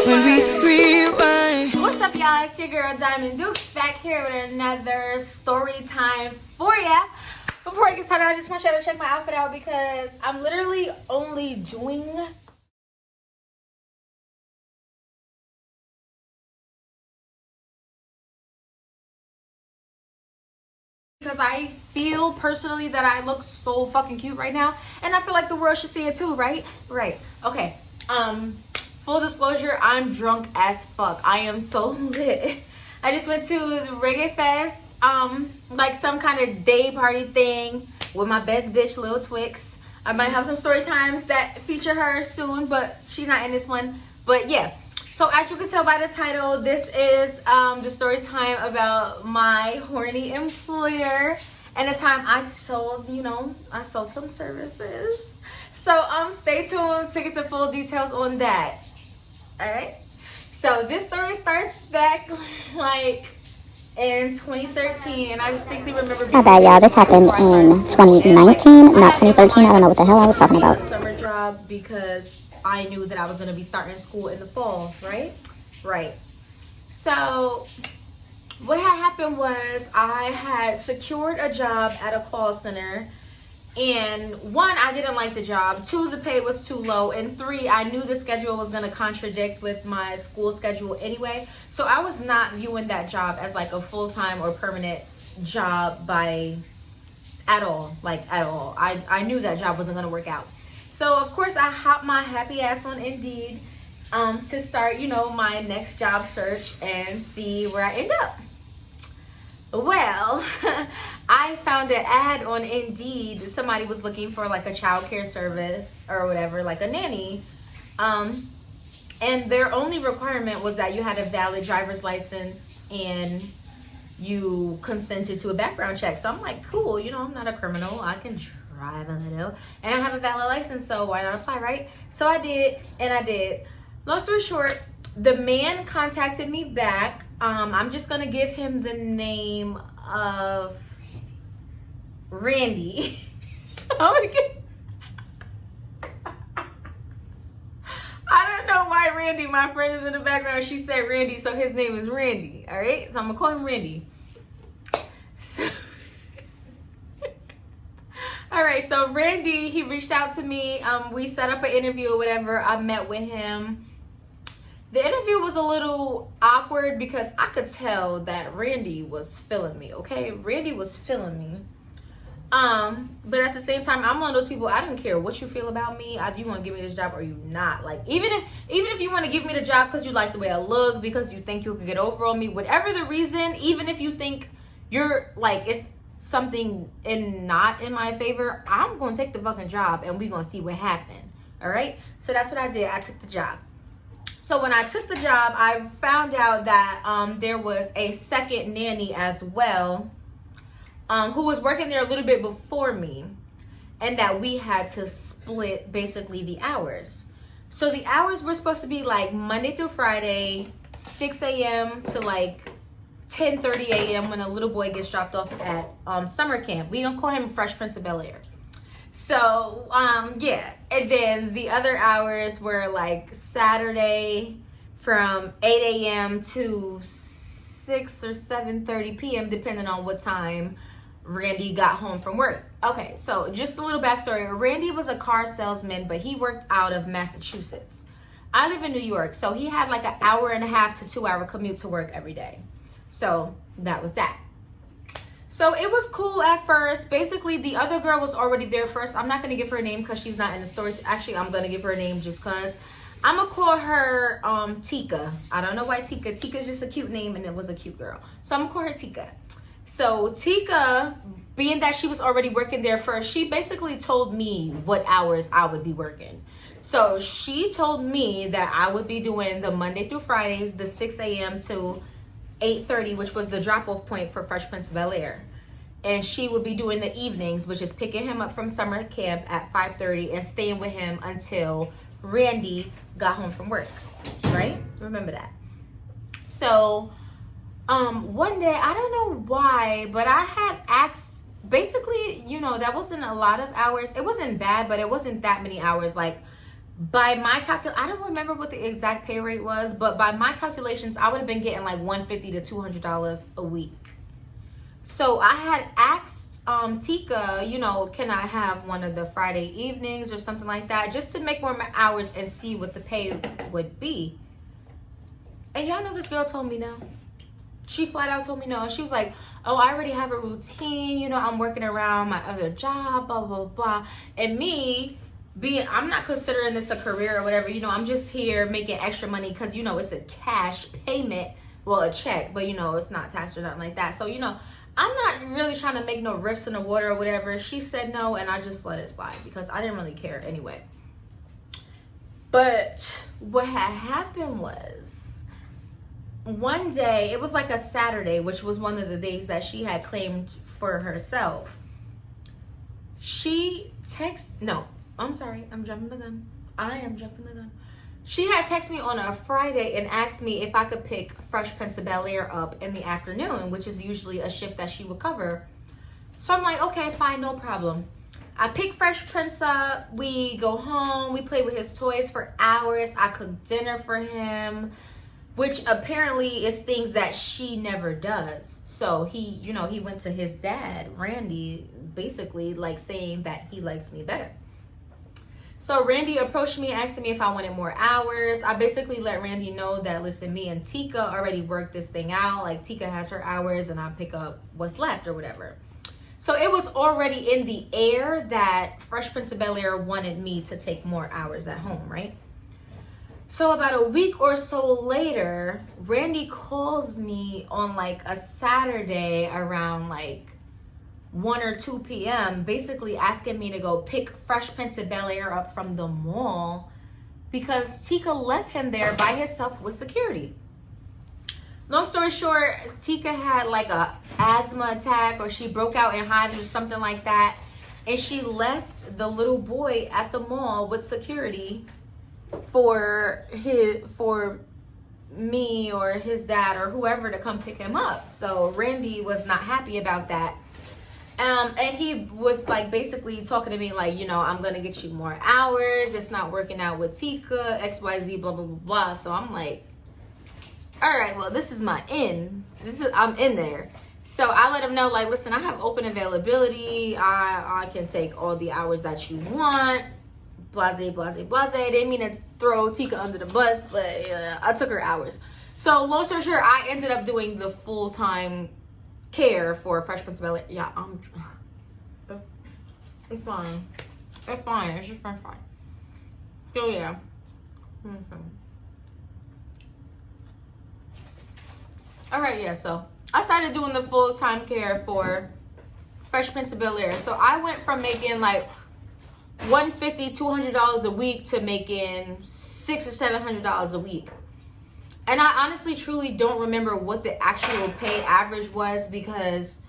when we rewind. What's up, y'all? It's your girl Diamond Dukes back here with another story time for ya. Before I get started, I just want y'all to check my outfit out because I'm literally only doing because I feel personally that I look so fucking cute right now, and I feel like the world should see it too, right? Right. Okay. Full disclosure, I'm drunk as fuck. I am so lit. I just went to the Reggae Fest, like some kind of day party thing with my best bitch, Lil Twix. I might have some story times that feature her soon, but she's not in this one. But yeah. So as you can tell by the title, this is the story time about my horny employer and the time I sold, I sold some services. So stay tuned to get the full details on that. All right. So this story starts back like in 2013, and I distinctly remember. My bad, y'all. This happened in 2019, not 2013. I don't know what the hell I was talking about. A summer job because I knew that I was going to be starting school in the fall, right? Right. So what had happened was I had secured a job at a call center, and one, I didn't like the job. Two, the pay was too low. And three, I knew the schedule was going to contradict with my school schedule anyway. So I was not viewing that job as like a full-time or permanent job at all. I knew that job wasn't going to work out. So of course I hopped my happy ass on Indeed to start, my next job search and see where I end up. Well, I found an ad on Indeed. Somebody was looking for like a childcare service or whatever, like a nanny. And their only requirement was that you had a valid driver's license and you consented to a background check. So I'm like, cool, I'm not a criminal. I can drive a little. And I have a valid license, so why not apply, right? So I did, and I did. Long story short, the man contacted me back. I'm just going to give him the name of Randy. I don't know why Randy, my friend is in the background. She said Randy, so his name is Randy. All right? So I'm going to call him Randy. So, all right. So Randy, he reached out to me. We set up an interview or whatever. I met with him. The interview was a little awkward because I could tell that Randy was feeling me, okay? Randy was feeling me. But at the same time, I'm one of those people, I don't care what you feel about me. Either you want to give me this job or you not. Like, even if you want to give me the job because you like the way I look, because you think you could get over on me, whatever the reason, even if you think you're, like, it's something not in my favor, I'm going to take the fucking job and we're going to see what happened, all right? So that's what I did. I took the job. So when I took the job, I found out that there was a second nanny as well who was working there a little bit before me, and that we had to split basically the hours. So the hours were supposed to be like Monday through Friday, 6 a.m. to like 10:30 a.m. when a little boy gets dropped off at summer camp. We gonna call him Fresh Prince of Bel-Air. So, yeah. And then the other hours were like Saturday from 8 a.m. to 6 or 7:30 p.m. depending on what time Randy got home from work. Okay, so just a little backstory. Randy was a car salesman, but he worked out of Massachusetts. I live in New York, so he had like an hour and a half to 2 hour commute to work every day. So that was that. So it was cool at first. Basically, the other girl was already there first. I'm not going to give her a name because she's not in the story. Actually, I'm going to give her a name just because. I'm going to call her Tika. I don't know why Tika. Tika's just a cute name, and it was a cute girl. So I'm going to call her Tika. So Tika, being that she was already working there first, she basically told me what hours I would be working. So she told me that I would be doing the Monday through Fridays, the 6 a.m. to 8:30, which was the drop-off point for Fresh Prince of Bel-Air. And she would be doing the evenings, which is picking him up from summer camp at 5:30 and staying with him until Randy got home from work, right? Remember that. So one day, I don't know why, but I had asked, basically, that wasn't a lot of hours. It wasn't bad, but it wasn't that many hours. Like by my I don't remember what the exact pay rate was, but by my calculations, I would have been getting like $150 to $200 a week. So I had asked Tika, you know, can I have one of the Friday evenings or something like that, just to make more hours and see what the pay would be. And y'all know this girl told me no. She flat out told me no. She was like, oh, I already have a routine, you know, I'm working around my other job, blah, blah, blah. And me, I'm not considering this a career or whatever, you know, I'm just here making extra money because, you know, it's a cash payment, well, a check, but, you know, it's not taxed or nothing like that. So, you know, I'm not really trying to make no riffs in the water or whatever. She said no, and I just let it slide because I didn't really care anyway. But what had happened was, one day, it was like a Saturday, which was one of the days that she had claimed for herself. I'm jumping the gun. I am jumping the gun. She had texted me on a Friday and asked me if I could pick Fresh Prince of Bel-Air up in the afternoon, which is usually a shift that she would cover. So I'm like, okay, fine, no problem. I pick Fresh Prince up. We go home. We play with his toys for hours. I cook dinner for him, which apparently is things that she never does. So he, you know, he went to his dad, Randy, basically like saying that he likes me better. So Randy approached me, asking me if I wanted more hours. I basically let Randy know that, listen, me and Tika already worked this thing out. Like, Tika has her hours and I pick up what's left or whatever. So it was already in the air that Fresh Prince of Bel-Air wanted me to take more hours at home, right? So about a week or so later, Randy calls me on like a Saturday around like 1 or 2 p.m. basically asking me to go pick Fresh Prince of Bel-Air up from the mall because Tika left him there by himself with security. Long story short, Tika had like a asthma attack or she broke out in hives or something like that, and she left the little boy at the mall with security for me or his dad or whoever to come pick him up. So Randy was not happy about that. And he was like basically talking to me like, you know, I'm gonna get you more hours. It's not working out with Tika, XYZ, blah, blah, blah, blah. So I'm like, all right, well, this is my in. I'm in there. So I let him know, like, listen, I have open availability. I can take all the hours that you want. Blase, blase, blase. Didn't mean to throw Tika under the bus, but I took her hours. So long story short, I ended up doing the full-time care for Fresh Prince of Bel-Air. Yeah, it's fine. It's fine. It's just fine. So yeah. All right, yeah. So I started doing the full-time care for Fresh Prince of Bel-Air. So I went from making like $150, $200 a week to making $600 or $700 a week. And I honestly, truly don't remember what the actual pay average was because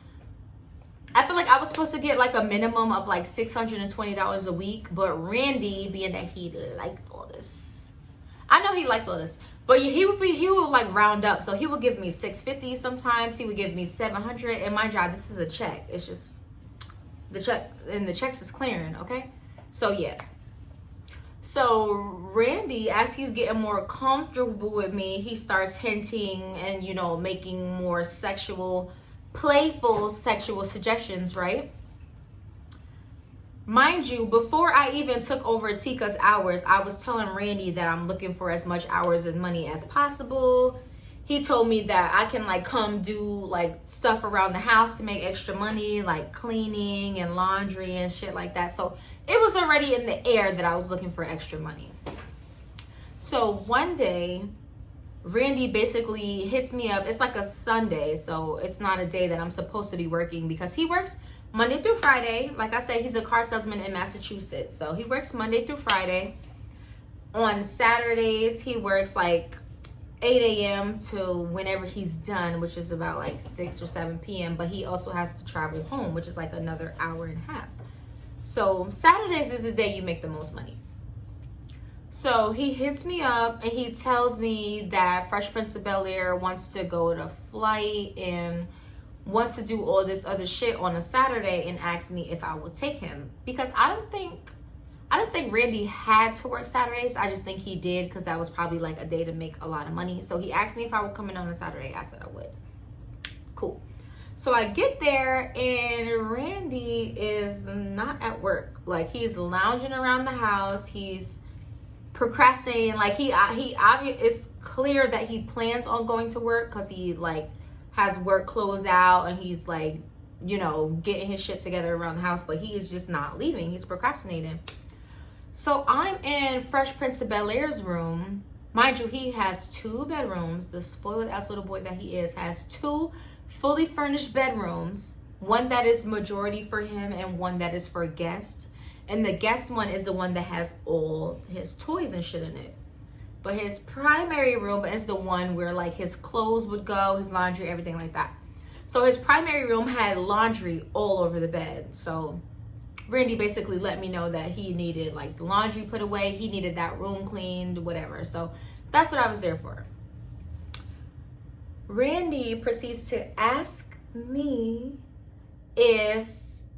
I feel like I was supposed to get like a minimum of like $620 a week. But Randy, being that he liked all this, I know he liked all this, but he would like round up. So he would give me $650 sometimes. He would give me $700. And my job, this is a check. It's just the check, and the checks is clearing, okay? So yeah. So Randy, as he's getting more comfortable with me, he starts hinting and, you know, making more playful sexual suggestions, right? Mind you, before I even took over Tika's hours, I was telling Randy that I'm looking for as much hours and money as possible. He told me that I can like come do like stuff around the house to make extra money, like cleaning and laundry and shit like that. So it was already in the air that I was looking for extra money. So one day, Randy basically hits me up. It's like a Sunday, so it's not a day that I'm supposed to be working because he works Monday through Friday. Like I said, he's a car salesman in Massachusetts. So he works Monday through Friday. On Saturdays, he works like 8 a.m. to whenever he's done, which is about like 6 or 7 p.m. But he also has to travel home, which is like another hour and a half. So Saturdays is the day you make the most money. So he hits me up and he tells me that Fresh Prince of Bel-Air wants to go to flight and wants to do all this other shit on a Saturday and asks me if I will take him. Because I don't think I don't think Randy had to work Saturdays. I just think he did because that was probably like a day to make a lot of money. So he asked me if I would come in on a Saturday. I said I would. Cool. So I get there and Randy is not at work. Like, he's lounging around the house. He's procrastinating. Like, it's clear that he plans on going to work because he like has work clothes out and he's like, you know, getting his shit together around the house, but he is just not leaving. He's procrastinating. So I'm in Fresh Prince of Bel-Air's room. Mind you, he has 2 bedrooms. The spoiled ass little boy that he is has 2 fully furnished bedrooms. One that is majority for him and one that is for guests. And the guest one is the one that has all his toys and shit in it. But his primary room is the one where like his clothes would go, his laundry, everything like that. So his primary room had laundry all over the bed. So Randy basically let me know that he needed like the laundry put away. He needed that room cleaned, whatever. So that's what I was there for. Randy proceeds to ask me if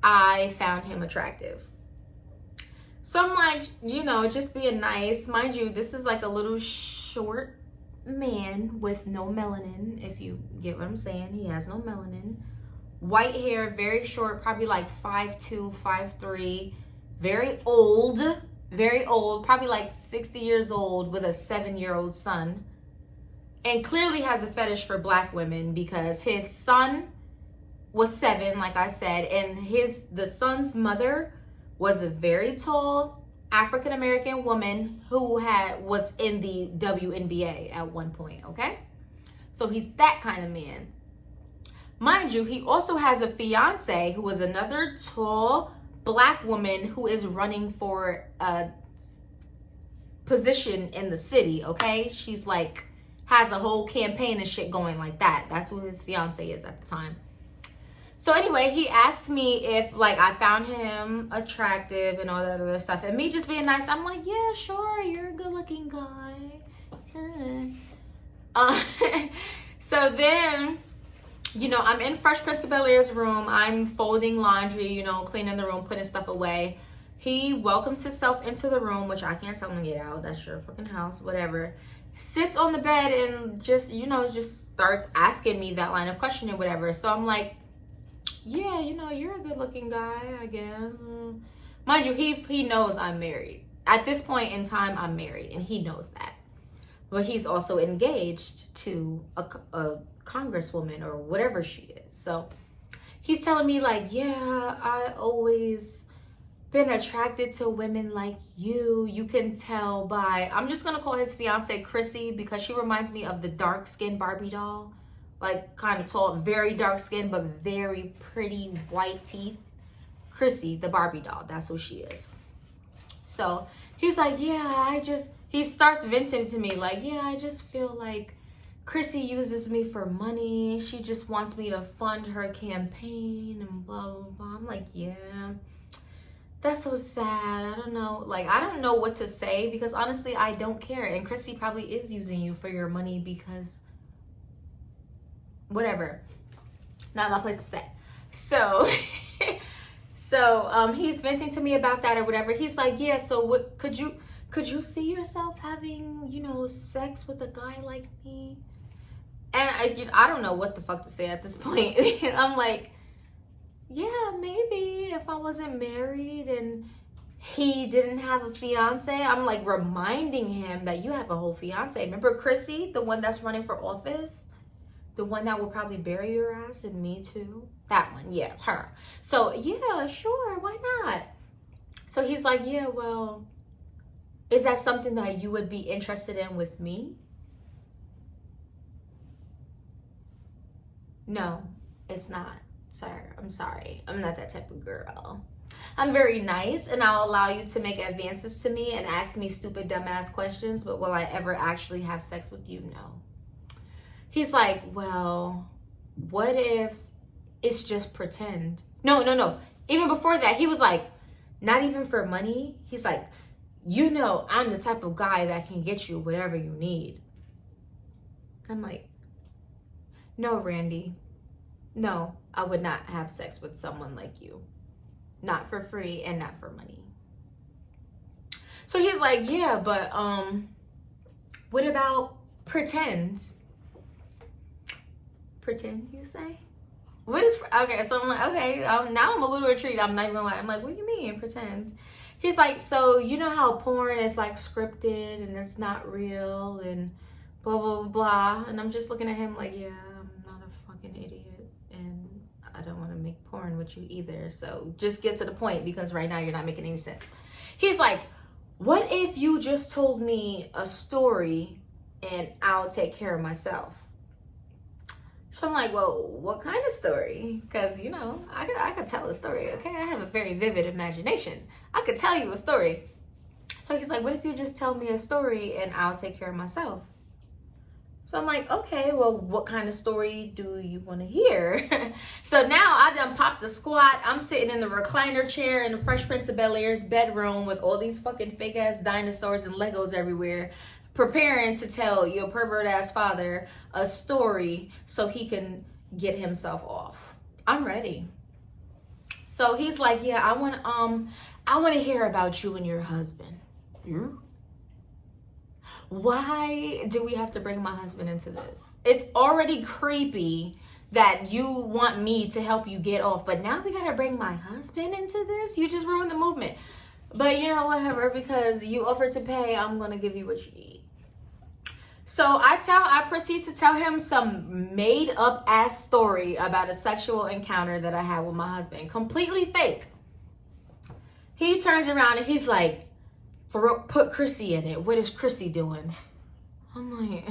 I found him attractive. So I'm like, you know, just being nice. Mind you, this is like a little short man with no melanin, if you get what I'm saying. He has no melanin. White hair, very short, probably like 5'2", 5'3", very old, probably like 60 years old with a 7-year-old son. And clearly has a fetish for black women because his son was 7, like I said, and the son's mother was a very tall African-American woman who was in the WNBA at one point, okay? So he's that kind of man. Mind you, he also has a fiance who is another tall black woman who is running for a position in the city, okay? She's like, has a whole campaign and shit going like that. That's who his fiance is at the time. So anyway, he asked me if like I found him attractive and all that other stuff. And me just being nice, I'm like, yeah, sure, you're a good looking guy. So then, you know, I'm in Fresh Prince of Bel-Air's room. I'm folding laundry, you know, cleaning the room, putting stuff away. He welcomes himself into the room, which I can't tell him to get out. That's your fucking house, whatever. Sits on the bed and just, you know, just starts asking me that line of questioning, whatever. So I'm like, yeah, you know, you're a good looking guy, I guess. Mind you, he knows I'm married. At this point in time, I'm married and he knows that. But he's also engaged to a congresswoman or whatever she is. So he's telling me like, yeah, I always been attracted to women like you. You can tell by, I'm just gonna call his fiance Chrissy because she reminds me of the dark skinned Barbie doll. Like kind of tall, very dark skin, but very pretty white teeth. Chrissy, the Barbie doll, that's what she is. So he's like, yeah, he starts venting to me like, yeah, I just feel like Chrissy uses me for money. She just wants me to fund her campaign and blah, blah, blah. I'm like, yeah, that's so sad. I don't know. Like, I don't know what to say because honestly, I don't care. And Chrissy probably is using you for your money because whatever. Not my place to say. So, he's venting to me about that or whatever. He's like, yeah, so what could you see yourself having, you know, sex with a guy like me? And I don't know what the fuck to say at this point. I'm like, yeah, maybe if I wasn't married and he didn't have a fiance. I'm like reminding him that you have a whole fiance. Remember Chrissy, the one that's running for office? The one that will probably bury your ass, and me too. That one, yeah, her. So yeah, sure, why not? So he's like, yeah, well, is that something that you would be interested in with me? No, it's not, sir. I'm sorry. I'm not that type of girl. I'm very nice and I'll allow you to make advances to me and ask me stupid dumbass questions, but will I ever actually have sex with you? No. He's like, well, what if it's just pretend? No. Even before that, he was like, not even for money. He's like, you know, I'm the type of guy that can get you whatever you need. I'm like, no, Randy. No, I would not have sex with someone like you. Not for free and not for money. So he's like, yeah, but what about pretend? Pretend, you say? What is, okay, so I'm like, okay, now I'm a little intrigued. I'm not even like, I'm like, what do you mean, pretend? He's like, so you know how porn is like scripted and it's not real and blah, blah, blah. And I'm just looking at him like, yeah, I'm not a fucking idiot and I don't want to make porn with you either. So just get to the point because right now you're not making any sense. He's like, what if you just told me a story and I'll take care of myself? So I'm like, well, what kind of story? Because, you know, I could tell a story, okay? I have a very vivid imagination. I could tell you a story. So he's like, what if you just tell me a story and I'll take care of myself? So I'm like, okay, well, what kind of story do you want to hear? So now I done popped the squat. I'm sitting in the recliner chair in the Fresh Prince of Bel-Air's bedroom with all these fucking fake ass dinosaurs and Legos everywhere, preparing to tell your pervert ass father a story so he can get himself off. I'm ready. So he's like, yeah, I want to hear about you and your husband. Why do we have to bring my husband into this? It's already creepy that you want me to help you get off, but now we gotta bring my husband into this? You just ruined the movement. But you know, whatever, because you offered to pay, I'm gonna give you what you need. So I proceed to tell him some made up ass story about a sexual encounter that I had with my husband. Completely fake. He turns around and he's like, put Chrissy in it. What is Chrissy doing? I'm like,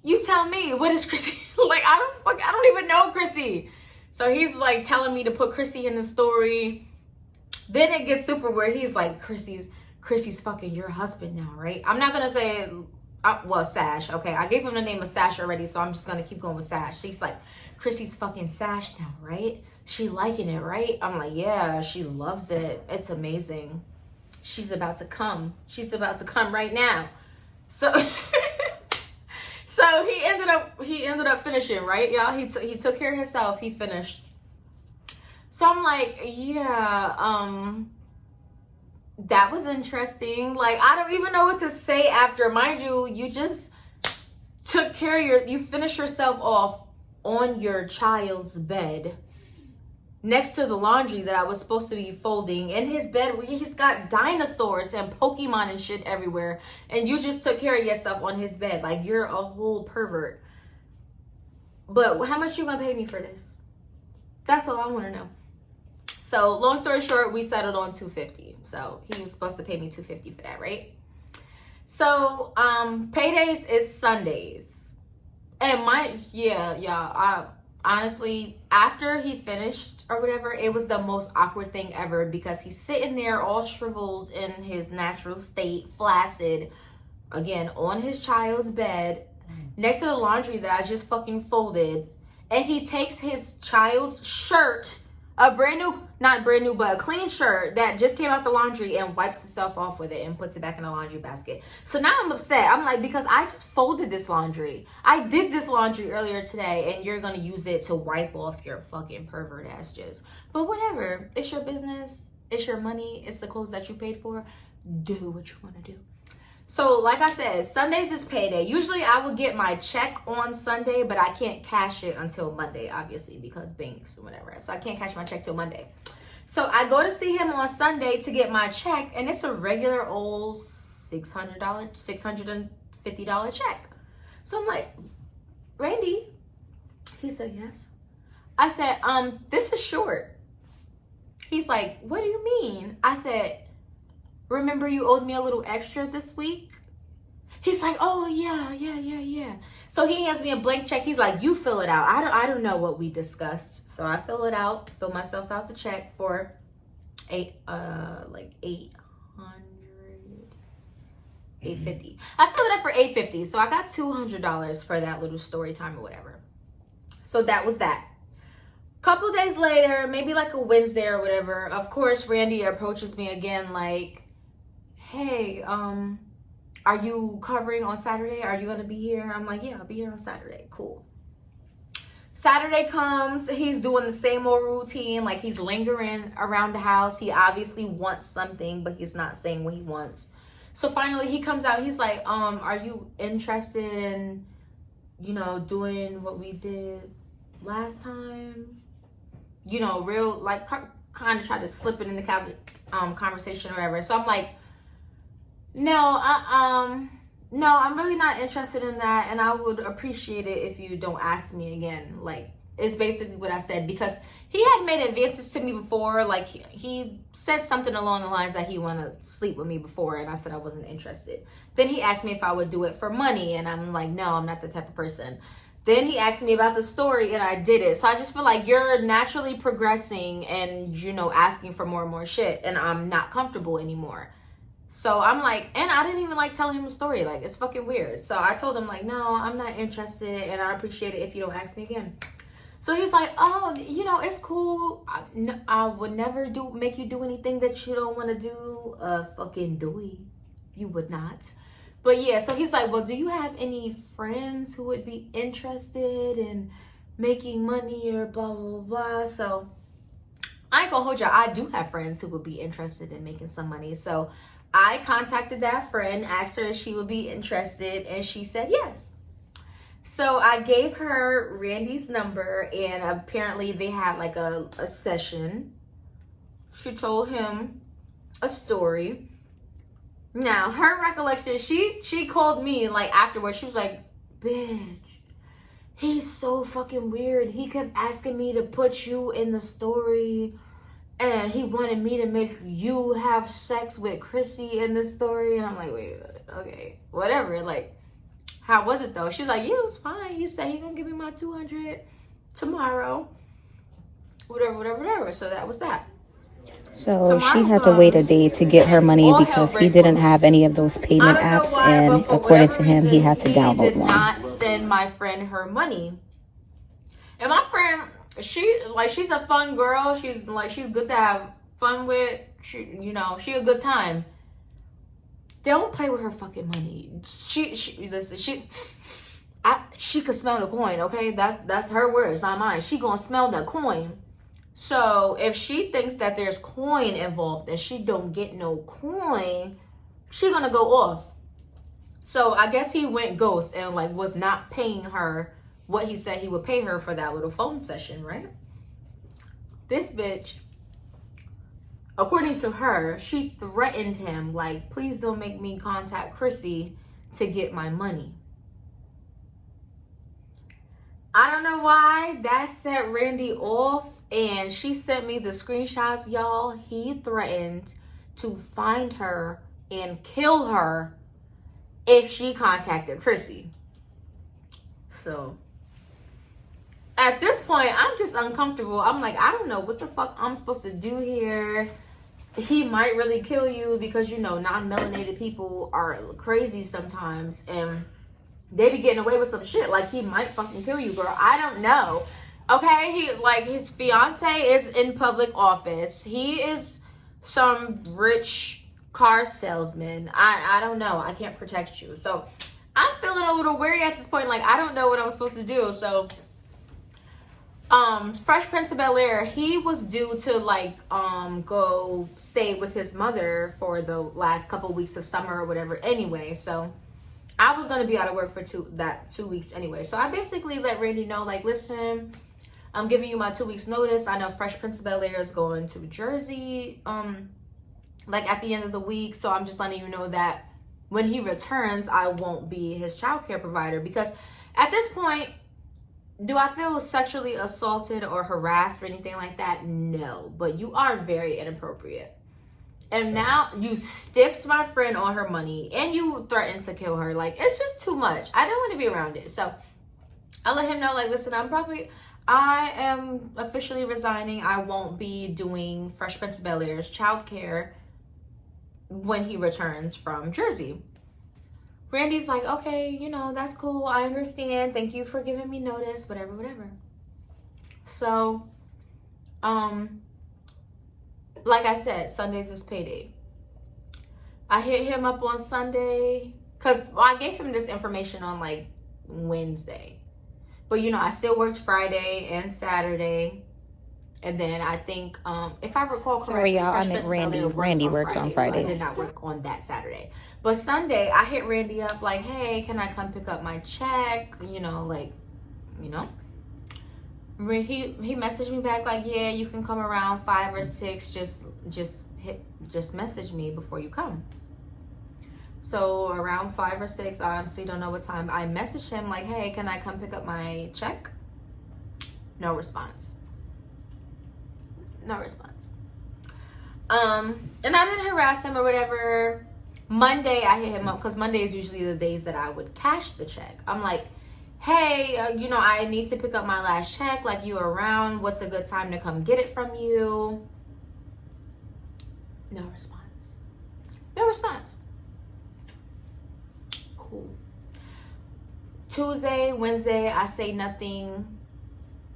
you tell me, what is Chrissy? Like, I don't even know Chrissy. So he's like telling me to put Chrissy in the story. Then it gets super weird. He's like, Chrissy's fucking your husband now, right? I'm not gonna say, well, Sash. Okay, I gave him the name of Sash already, so I'm just gonna keep going with Sash. She's like, Chrissy's fucking Sash now, right? She liking it, right? I'm like, yeah, she loves it. It's amazing. She's about to come. She's about to come right now. So, so he ended up finishing, right, y'all? He took care of himself. He finished. So I'm like, yeah, that was interesting. Like, I don't even know what to say after. Mind you, you just took care of you finished yourself off on your child's bed next to the laundry that I was supposed to be folding. In his bed, where he's got dinosaurs and Pokemon and shit everywhere, and you just took care of yourself on his bed. Like, you're a whole pervert. But how much you gonna pay me for this? That's all I want to know. So long story short, we settled on $250. So he was supposed to pay me $250 for that, right? So paydays is Sundays. And I honestly, after he finished or whatever, it was the most awkward thing ever because he's sitting there all shriveled in his natural state, flaccid, again, on his child's bed, next to the laundry that I just fucking folded. And he takes his child's shirt, a a clean shirt that just came out the laundry, and wipes himself off with it and puts it back in the laundry basket. So now I'm upset. I'm like, because I just folded this laundry. I did this laundry earlier today, and you're going to use it to wipe off your fucking pervert ass jizz. But whatever. It's your business. It's your money. It's the clothes that you paid for. Do what you want to do. So like I said, Sundays is payday. Usually I would get my check on Sunday, but I can't cash it until Monday, obviously, because banks or whatever. So I can't cash my check till Monday. So I go to see him on Sunday to get my check, and it's a regular old $650 check. So I'm like, Randy? He said, yes. I said, this is short. He's like, what do you mean? I said, remember you owed me a little extra this week? He's like, oh, yeah. So he hands me a blank check. He's like, you fill it out. I don't know what we discussed. So I fill it out, fill myself out the check for $850. I filled it up for $850. So I got $200 for that little story time or whatever. So that was that. Couple days later, maybe like a Wednesday or whatever, of course, Randy approaches me again like, hey, are you covering on Saturday? Are you going to be here? I'm like, yeah, I'll be here on Saturday. Cool. Saturday comes, he's doing the same old routine. Like, he's lingering around the house. He obviously wants something, but he's not saying what he wants. So finally he comes out. He's like, are you interested in, you know, doing what we did last time? You know, real, like, kind of try to slip it in the conversation or whatever. So I'm like, no, I'm really not interested in that, and I would appreciate it if you don't ask me again. Like, it's basically what I said, because he had made advances to me before. Like, he said something along the lines that he wanted to sleep with me before, and I said I wasn't interested. Then he asked me if I would do it for money, and I'm like, no, I'm not the type of person. Then he asked me about the story, and I did it. So I just feel like you're naturally progressing and, you know, asking for more and more shit, and I'm not comfortable anymore. So I'm like, and I didn't even like telling him the story. Like, it's fucking weird. So I told him, like, no, I'm not interested, and I appreciate it if you don't ask me again. So he's like, oh, you know, it's cool. I would never make you do anything that you don't want to do. Fucking doy. You would not. But yeah, so he's like, well, do you have any friends who would be interested in making money or blah, blah, blah. So I ain't gonna hold you. I do have friends who would be interested in making some money. So I contacted that friend, asked her if she would be interested, and she said yes. So I gave her Randy's number, and apparently they had like a session. She told him a story. Now, her recollection, she called me like afterwards. She was like, bitch, he's so fucking weird. He kept asking me to put you in the story. And he wanted me to make you have sex with Chrissy in this story. And I'm like, wait, okay, whatever. Like, how was it though? She was like, yeah, it was fine. He said he gonna give me my 200 tomorrow. Whatever. So that was that. So she had to wait a day to get her money because he didn't have any of those payment apps. And according to him, he had to download one. He did not send my friend her money. And my friend, she's a fun girl. She's good to have fun with. She a good time. Don't play with her fucking money. She could smell the coin, okay? That's her words, not mine. She gonna smell the coin. So if she thinks that there's coin involved and she don't get no coin, she gonna go off. So I guess he went ghost and like was not paying her what he said he would pay her for that little phone session, right? This bitch, according to her, she threatened him like, please don't make me contact Chrissy to get my money. I don't know why that set Randy off, and she sent me the screenshots, y'all. He threatened to find her and kill her if she contacted Chrissy. So at this point, I'm just uncomfortable. I'm like, I don't know what the fuck I'm supposed to do here. He might really kill you because, non-melanated people are crazy sometimes, and they be getting away with some shit. Like, he might fucking kill you, girl. I don't know. Okay, his fiance is in public office. He is some rich car salesman. I don't know. I can't protect you. So I'm feeling a little weary at this point. Like, I don't know what I'm supposed to do. So Fresh Prince of Bel-Air, he was due to go stay with his mother for the last couple weeks of summer or whatever anyway. So I was going to be out of work for 2 weeks anyway. So I basically let Randy know, like, listen, I'm giving you my 2 weeks notice. I know Fresh Prince of Bel-Air is going to Jersey, at the end of the week. So I'm just letting you know that when he returns, I won't be his childcare provider. Because at this point, do I feel sexually assaulted or harassed or anything like that? No, but you are very inappropriate. And now you stiffed my friend on her money and you threatened to kill her. Like, it's just too much. I don't want to be around it. So I let him know, like, listen, I am officially resigning. I won't be doing Fresh Prince of Bel-Air's childcare when he returns from Jersey. Randy's like, okay, that's cool. I understand. Thank you for giving me notice, whatever. So, like I said, Sundays is payday. I hit him up on Sunday because I gave him this information on Wednesday. But, you know, I still worked Friday and Saturday. And then I think, if I recall correctly, sorry y'all, I meant Randy. Randy works on Fridays. So I did not work on that Saturday. But Sunday, I hit Randy up like, hey, can I come pick up my check? You know, like, you know. He messaged me back like, yeah, you can come around 5 or 6. Just message me before you come. So around 5 or 6, I honestly don't know what time. I messaged him like, hey, can I come pick up my check? No response. No response. And I didn't harass him or whatever. Monday, I hit him up because Monday is usually the days that I would cash the check. I'm like, hey, you know, I need to pick up my last check. Like, you around? What's a good time to come get it from you? No response. No response. Cool. Tuesday, Wednesday, I say nothing.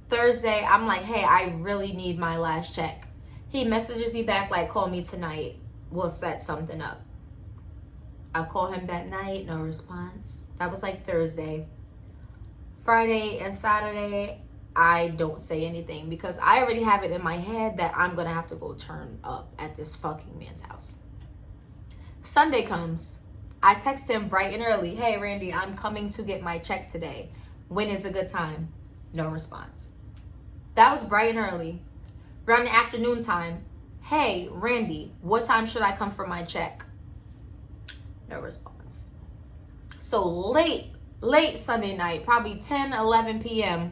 Thursday, I'm like, hey, I really need my last check. He messages me back like, call me tonight. We'll set something up. I call him that night, no response. That was like Thursday. Friday and Saturday, I don't say anything because I already have it in my head that I'm going to have to go turn up at this fucking man's house. Sunday comes. I text him bright and early. Hey, Randy, I'm coming to get my check today. When is a good time? No response. That was bright and early. Around the afternoon time. Hey, Randy, what time should I come for my check? No response. So late Sunday night, probably 10, 11 p.m.,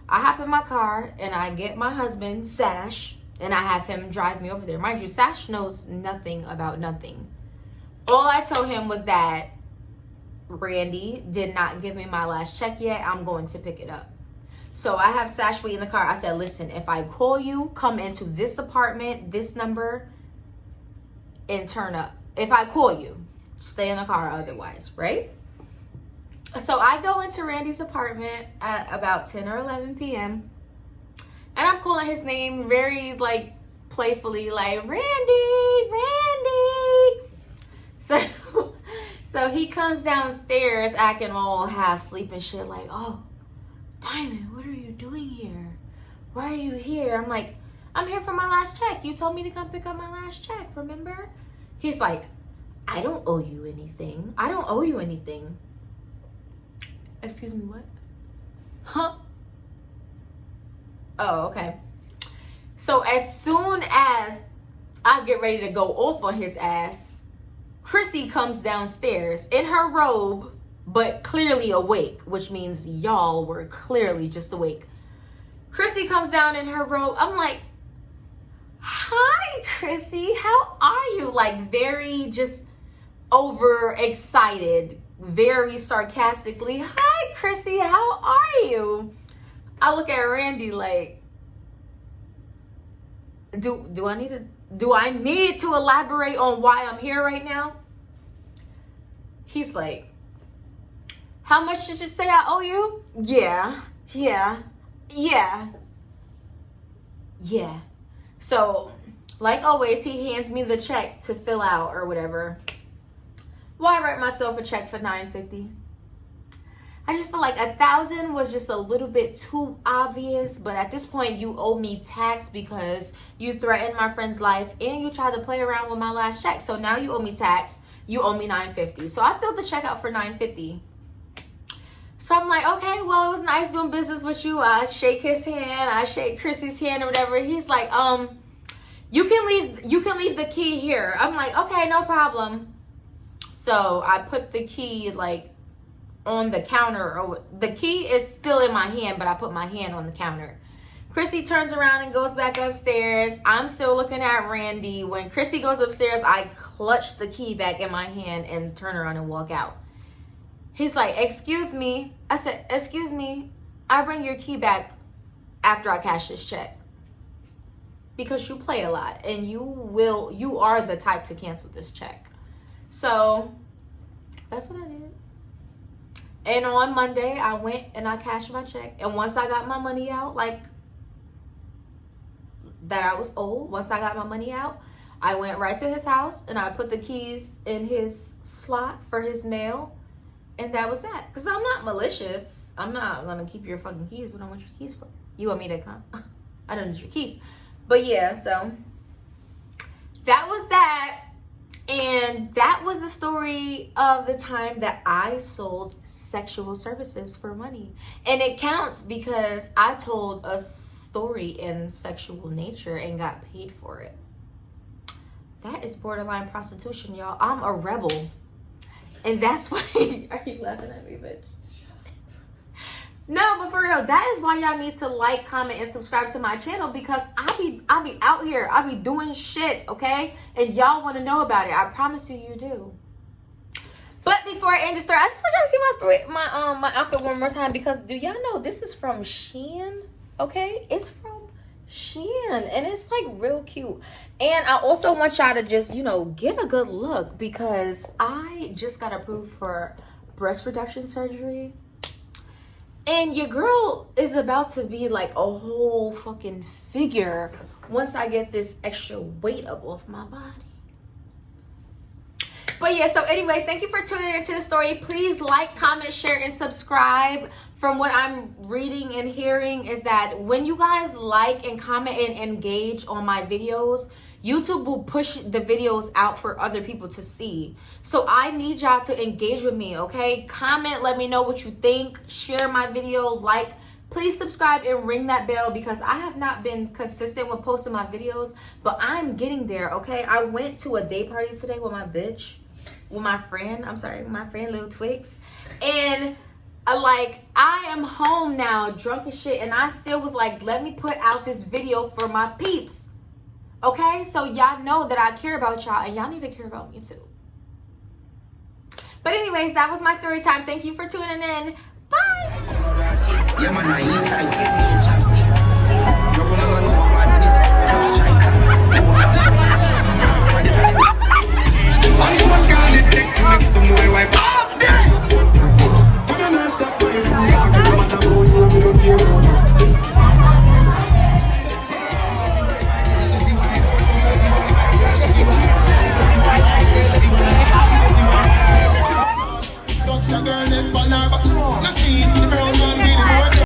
I hop in my car and I get my husband, Sash, and I have him drive me over there. Mind you, Sash knows nothing about nothing. All I told him was that Randy did not give me my last check yet. I'm going to pick it up. So I have Sash wait in the car. I said, listen, if I call you, come into this apartment, this number, and turn up. If I call you, stay in the car otherwise, right? So I go into Randy's apartment at about 10 or 11 p.m. And I'm calling his name very, like, playfully, like, Randy. So he comes downstairs acting all half asleep and shit, like, oh, Diamond, what are you doing here? Why are you here? I'm like, I'm here for my last check. You told me to come pick up my last check, remember? He's like, I don't owe you anything. I don't owe you anything. Excuse me, what? Huh? Oh, okay. So as soon as I get ready to go off on his ass, Chrissy comes downstairs in her robe, but clearly awake, which means y'all were clearly just awake. Chrissy comes down in her robe. I'm like, hi, Chrissy. How are you? Like, very just overexcited, very sarcastically. Hi, Chrissy. How are you? I look at Randy like, do I need to elaborate on why I'm here right now? He's like, how much did you say I owe you? Yeah. So, like always, he hands me the check to fill out or whatever. Well, I write myself a check for $9.50. I just feel like $1,000 was just a little bit too obvious, but at this point, you owe me tax because you threatened my friend's life and you tried to play around with my last check. So now you owe me tax. You owe me $9.50. So I filled the check out for $9.50. So I'm like, okay, well, it was nice doing business with you. I shake his hand. I shake Chrissy's hand or whatever. He's like, you can leave the key here. I'm like, okay, no problem. So I put the key like on the counter, or the key is still in my hand, but I put my hand on the counter. Chrissy turns around and goes back upstairs. I'm still looking at Randy. When Chrissy goes upstairs, I clutch the key back in my hand and turn around and walk out. He's like, excuse me. I said, excuse me. I bring your key back after I cash this check. Because you play a lot and you are the type to cancel this check. So that's what I did. And on Monday, I went and I cashed my check. And once I got my money out, like that I was owed, once I got my money out, I went right to his house and I put the keys in his slot for his mail. And that was that. Because I'm not malicious. I'm not gonna keep your fucking keys. What I want your keys for? You want me to come? I don't need your keys. But yeah, so that was that. And that was the story of the time that I sold sexual services for money. And it counts because I told a story in sexual nature and got paid for it. That is borderline prostitution, y'all. I'm a rebel. And that's why... Are you laughing at me, bitch? No, but for real, that is why y'all need to like, comment, and subscribe to my channel, because I be out here, I be doing shit, okay? And y'all want to know about it. I promise you do. But before I end the story, I just want y'all to see my story, my outfit one more time, because do y'all know this is from Shein? Okay, it's from Shein, and it's like real cute. And I also want y'all to just, you know, get a good look, because I just got approved for breast reduction surgery. And your girl is about to be like a whole fucking figure once I get this extra weight up off my body. But yeah, so anyway, thank you for tuning into the story. Please like, comment, share, and subscribe. From what I'm reading and hearing is that when you guys like and comment and engage on my videos, YouTube will push the videos out for other people to see. So I need y'all to engage with me, okay? Comment, let me know what you think. Share my video, like. Please subscribe and ring that bell, because I have not been consistent with posting my videos, but I'm getting there, okay? I went to a day party today with my friend, Lil Twix. And I am home now, drunk as shit, and I still was like, let me put out this video for my peeps. Okay, so y'all know that I care about y'all, and y'all need to care about me too. But anyways, that was my story time. Thank you for tuning in. Bye. I'm